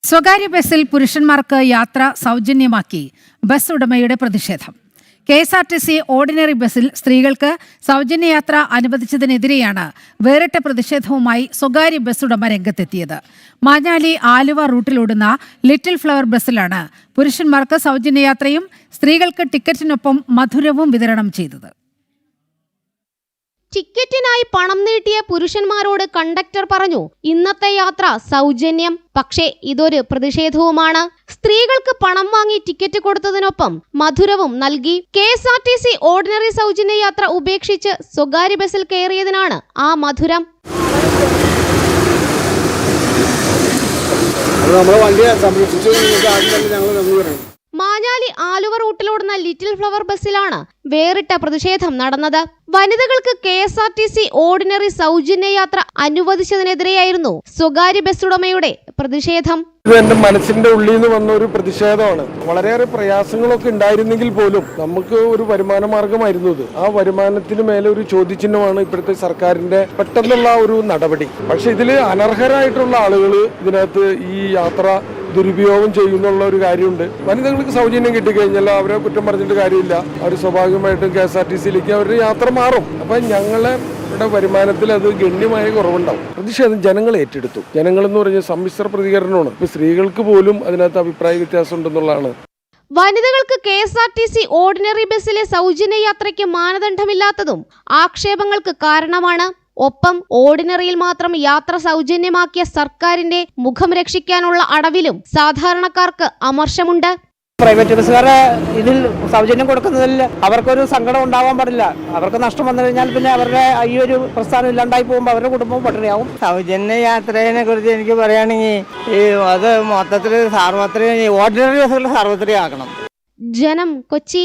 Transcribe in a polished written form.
സ്വകാര്യ ബസ്സിൽ പുരുഷന്മാർക്ക് യാത്ര സൗജന്യമാക്കി ബസ് ഉടമയുടെ പ്രതിഷേധം. KSRTC ഓർഡിനറി ബസ്സിൽ സ്ത്രീകൾക്ക് സൗജന്യയാത്ര അനുവദിച്ചതിനെതിരെയാണ് വേറിട്ട പ്രതിഷേധവുമായി സ്വകാര്യ ബസ് ഉടമ രംഗത്തെത്തിയത്. മാഞ്ഞാലി ആലുവ റൂട്ടിലോടുന്ന ലിറ്റിൽ ഫ്ലവർ ബസ്സിലാണ് പുരുഷന്മാർക്ക് സൗജന്യയാത്രയും സ്ത്രീകൾക്ക് ടിക്കറ്റിനൊപ്പം മധുരവും വിതരണം ചെയ്തത്. ടിക്കറ്റിനായി പണം നീട്ടിയ പുരുഷന്മാരോട് കണ്ടക്ടർ പറഞ്ഞു, ഇന്നത്തെ യാത്ര സൗജന്യം. പക്ഷേ ഇതൊരു പ്രതിഷേധവുമാണ്. സ്ത്രീകൾക്ക് പണം വാങ്ങി ടിക്കറ്റ് കൊടുത്തതിനൊപ്പം മധുരവും നൽകി. KSRTC ഓർഡിനറി സൗജന്യ യാത്ര ഉപേക്ഷിച്ച് സ്വകാര്യ ബസ്സിൽ കയറിയതിനാണ് ആ മധുരം. മാഞ്ഞാലി ആലുവ റൂട്ടിലോടുന്ന ലിറ്റിൽ ഫ്ലവർ ബസ്സിലാണ് വേറിട്ട പ്രതിഷേധം നടന്നത്. വനിതകൾക്ക് KSRTC ഓർഡിനറി സൗജന്യ യാത്ര അനുവദിച്ചതിനെതിരെയായിരുന്നു സ്വകാര്യ ബസ് ഉടമയുടെ പ്രതിഷേധം. ഇത് എന്റെ മനസ്സിന്റെ ഉള്ളിൽ നിന്ന് വന്ന ഒരു പ്രതിഷേധമാണ്. വളരെയേറെ പ്രയാസങ്ങളൊക്കെ ഉണ്ടായിരുന്നെങ്കിൽ പോലും നമുക്ക് ഒരു വരുമാന മാർഗമായിരുന്നു ഇത്. ആ വരുമാനത്തിന് മേലെ ഒരു ചോദ്യചിഹ്നമാണ് ഇപ്പോഴത്തെ സർക്കാരിന്റെ പെട്ടെന്നുള്ള ഒരു നടപടി. പക്ഷെ ഇതിൽ അനർഹരായിട്ടുള്ള ആളുകൾ ഇതിനകത്ത് ഈ യാത്ര ദുരുപയോഗം ചെയ്യുന്നുള്ള ഒരു കാര്യമുണ്ട്. വനിതകൾക്ക് സൗജന്യം കിട്ടിക്കഴിഞ്ഞാൽ അവരെ കുറ്റം പറഞ്ഞിട്ട് കാര്യമില്ല. അവർ സ്വാഭാവികമായിട്ടും KSRTCയിലേക്ക് അവരുടെ യാത്ര മാറും. അപ്പൊ ഞങ്ങളെ വരുമാനത്തിൽ അത് ഗണ്യമായ കുറവുണ്ടാവും. പ്രതിഷേധം ജനങ്ങൾ ഏറ്റെടുത്തു. ജനങ്ങൾ എന്ന് പറഞ്ഞ സമ്മിശ്ര പ്രതികരണമാണ്. ഇപ്പൊ സ്ത്രീകൾക്ക് പോലും അതിനകത്ത് അഭിപ്രായ വ്യത്യാസം ഉണ്ടെന്നുള്ളതാണ്. വനിതകൾക്ക് KSRTC ഓർഡിനറി ബസ്സിലെ സൗജന്യ യാത്രയ്ക്ക് മാനദണ്ഡമില്ലാത്തതും ആക്ഷേപങ്ങൾക്ക് കാരണമാണ്. ഒപ്പം ഓർഡിനറിയിൽ മാത്രം യാത്ര സൗജന്യമാക്കിയ സർക്കാരിന്റെ മുഖം രക്ഷിക്കാനുള്ള അടവിലും സാധാരണക്കാർക്ക് അമർഷമുണ്ട്. പ്രൈവറ്റ് ബസ്സുകാരെ ഇതിൽ സൗജന്യം കൊടുക്കുന്നതിൽ അവർക്കൊരു സങ്കടം ഉണ്ടാവാൻ പാടില്ല. അവർക്ക് നഷ്ടം വന്നു കഴിഞ്ഞാൽ പിന്നെ അവരുടെ ഈ ഒരു പ്രസ്ഥാനം ഇല്ലാണ്ടായി പോകുമ്പോൾ അവരുടെ കുടുംബവും പട്ടിണിയാവും. സൗജന്യ യാത്രയെ കുറിച്ച് എനിക്ക് പറയുകയാണെങ്കിൽ അത് മൊത്തത്തിൽ ഓർഡിനറി ബസ്സുകൾ സാർവത്രികമാക്കണം. ജനം, കൊച്ചി.